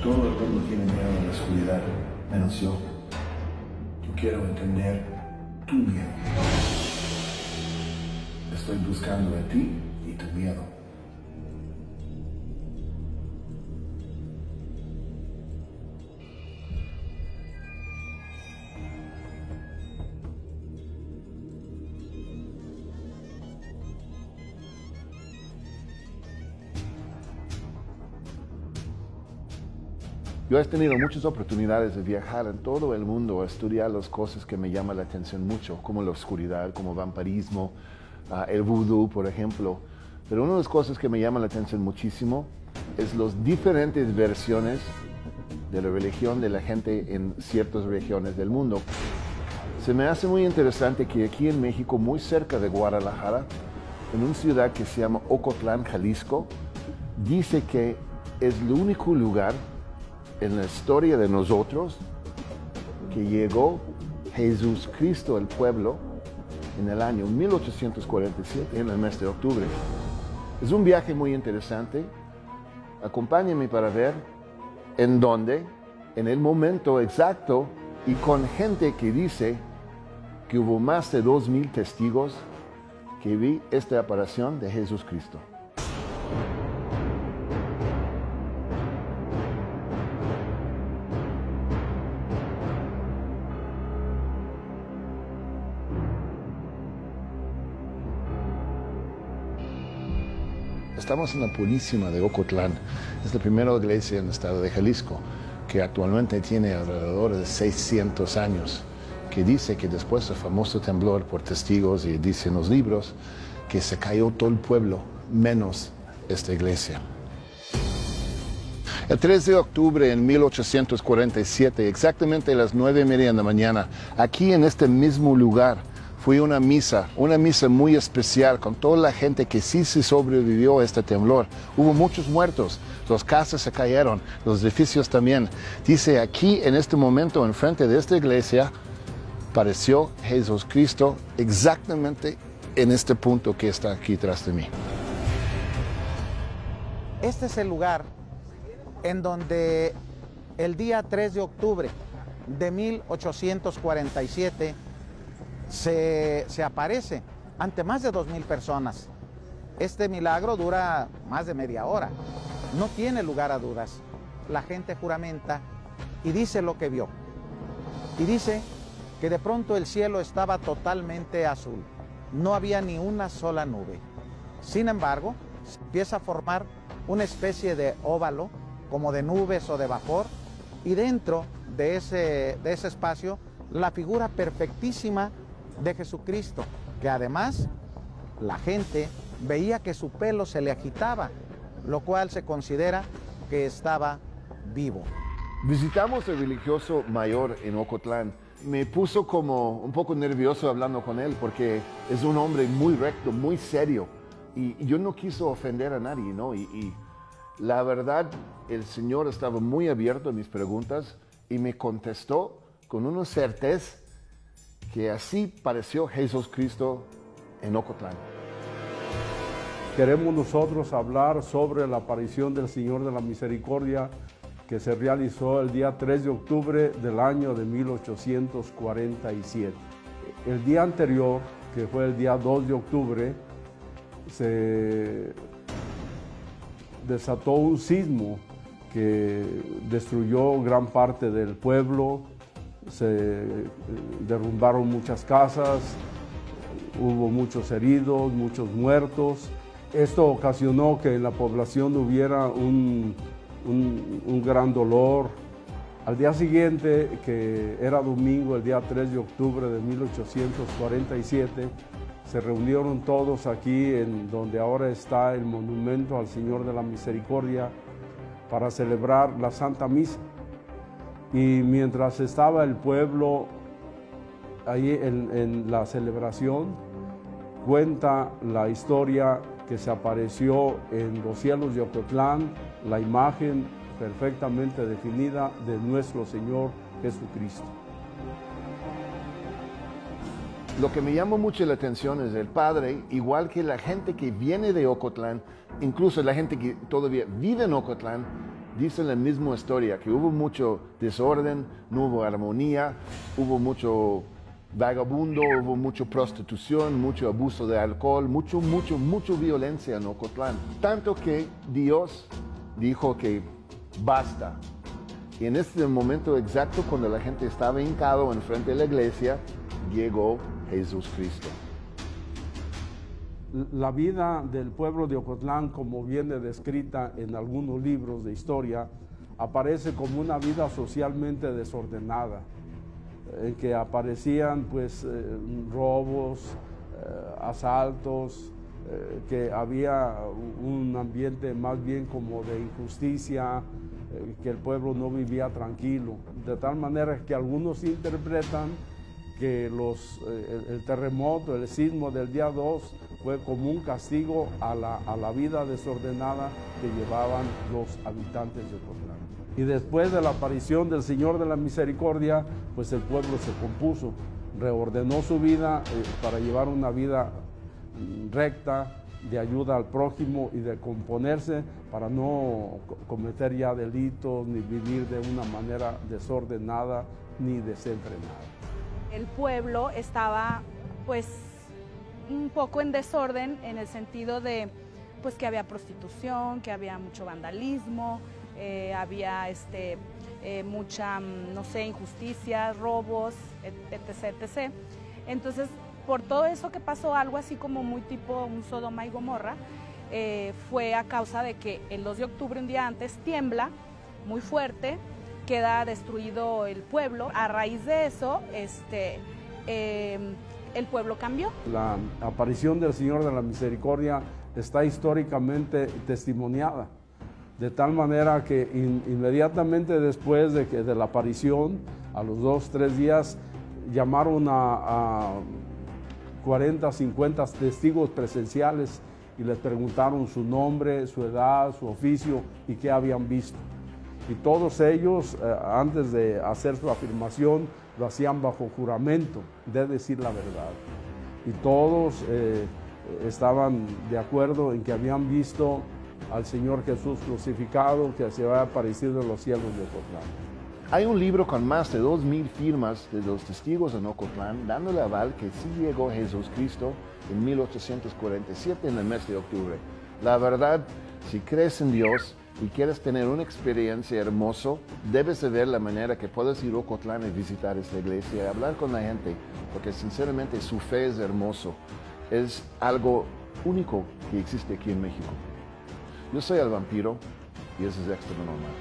Todo el mundo tiene miedo a la oscuridad, menos yo. Yo quiero entender tu miedo. Estoy buscando a ti y tu miedo. Yo he tenido muchas oportunidades de viajar en todo el mundo a estudiar las cosas que me llaman la atención mucho, como la oscuridad, como vampirismo, el vudú, por ejemplo. Pero una de las cosas que me llama la atención muchísimo es las diferentes versiones de la religión de la gente en ciertas regiones del mundo. Se me hace muy interesante que aquí en México, muy cerca de Guadalajara, en una ciudad que se llama Ocotlán, Jalisco, dice que es el único lugar en la historia de nosotros que llegó Jesús Cristo al pueblo en el año 1847, en el mes de octubre. Es un viaje muy interesante. Acompáñenme para ver en dónde, en el momento exacto y con gente que dice que hubo más de 2000 testigos que vi esta aparición de Jesús Cristo. Estamos en la Purísima de Ocotlán. Es la primera iglesia en el estado de Jalisco, que actualmente tiene alrededor de 600 años, que dice que después del famoso temblor, por testigos y dicen los libros, que se cayó todo el pueblo, menos esta iglesia. El 3 de octubre en 1847, exactamente a las 9:30 de la mañana, aquí en este mismo lugar, fue una misa muy especial con toda la gente que sí se sobrevivió a este temblor. Hubo muchos muertos, las casas se cayeron, los edificios también. Dice aquí en este momento, enfrente de esta iglesia, apareció Jesús Cristo exactamente en este punto que está aquí tras de mí. Este es el lugar en donde el día 3 de octubre de 1847 se aparece ante más de 2000 personas. Este milagro dura más de media hora. No tiene lugar a dudas. La gente juramenta y dice lo que vio. Y dice que de pronto el cielo estaba totalmente azul. No había ni una sola nube. Sin embargo, se empieza a formar una especie de óvalo, como de nubes o de vapor, y dentro de ese espacio, la figura perfectísima de Jesucristo, que además la gente veía que su pelo se le agitaba, lo cual se considera que estaba vivo. Visitamos el religioso mayor en Ocotlán. Me puso como un poco nervioso hablando con él porque es un hombre muy recto, muy serio y yo no quiso ofender a nadie, ¿no? Y la verdad, el Señor estaba muy abierto a mis preguntas y me contestó con una certeza que así pareció Jesús Cristo en Ocotlán. Queremos nosotros hablar sobre la aparición del Señor de la Misericordia que se realizó el día 3 de octubre del año de 1847. El día anterior, que fue el día 2 de octubre, se desató un sismo que destruyó gran parte del pueblo. Se derrumbaron muchas casas, hubo muchos heridos, muchos muertos. Esto ocasionó que en la población hubiera un gran dolor. Al día siguiente, que era domingo, el día 3 de octubre de 1847, se reunieron todos aquí en donde ahora está el monumento al Señor de la Misericordia para celebrar la Santa Misa. Y mientras estaba el pueblo ahí en la celebración, cuenta la historia que se apareció en los cielos de Ocotlán, la imagen perfectamente definida de nuestro Señor Jesucristo. Lo que me llamó mucho la atención es el Padre, igual que la gente que viene de Ocotlán, incluso la gente que todavía vive en Ocotlán, dicen la misma historia, que hubo mucho desorden, no hubo armonía, hubo mucho vagabundo, hubo mucha prostitución, mucho abuso de alcohol, mucho violencia en Ocotlán. Tanto que Dios dijo que basta. Y en este momento exacto, cuando la gente estaba hincado enfrente de la iglesia, llegó Jesús Cristo. La vida del pueblo de Ocotlán, como viene descrita en algunos libros de historia, aparece como una vida socialmente desordenada, en que aparecían pues robos, asaltos, que había un ambiente más bien como de injusticia, que el pueblo no vivía tranquilo, de tal manera que algunos interpretan que el terremoto, el sismo del día 2 fue como un castigo a la vida desordenada que llevaban los habitantes de Ocotlán. Y después de la aparición del Señor de la Misericordia, pues el pueblo se compuso, reordenó su vida para llevar una vida recta, de ayuda al prójimo y de componerse para no cometer ya delitos ni vivir de una manera desordenada ni desenfrenada. El pueblo estaba pues un poco en desorden en el sentido de pues que había prostitución, que había mucho vandalismo, había mucha, no sé, injusticia, robos, etc, etc. Entonces, por todo eso que pasó, algo así como muy tipo un Sodoma y Gomorra, fue a causa de que el 2 de octubre, un día antes, tiembla muy fuerte, queda destruido el pueblo. A raíz de eso, el pueblo cambió. La aparición del Señor de la Misericordia está históricamente testimoniada, de tal manera que inmediatamente después de la aparición, a los 2 o 3 días, llamaron a 40, 50 testigos presenciales y les preguntaron su nombre, su edad, su oficio y qué habían visto. Y todos ellos, antes de hacer su afirmación, lo hacían bajo juramento de decir la verdad. Y todos estaban de acuerdo en que habían visto al Señor Jesús crucificado, que se había aparecido en los cielos de Ocotlán. Hay un libro con más de 2,000 firmas de los testigos en Ocotlán, dándole aval que sí llegó Jesús Cristo en 1847, en el mes de octubre. La verdad, si crees en Dios y quieres tener una experiencia hermosa, debes de ver la manera que puedes ir a Ocotlán y visitar esta iglesia y hablar con la gente, porque sinceramente su fe es hermoso. Es algo único que existe aquí en México. Yo soy el vampiro y eso es Extra Normal.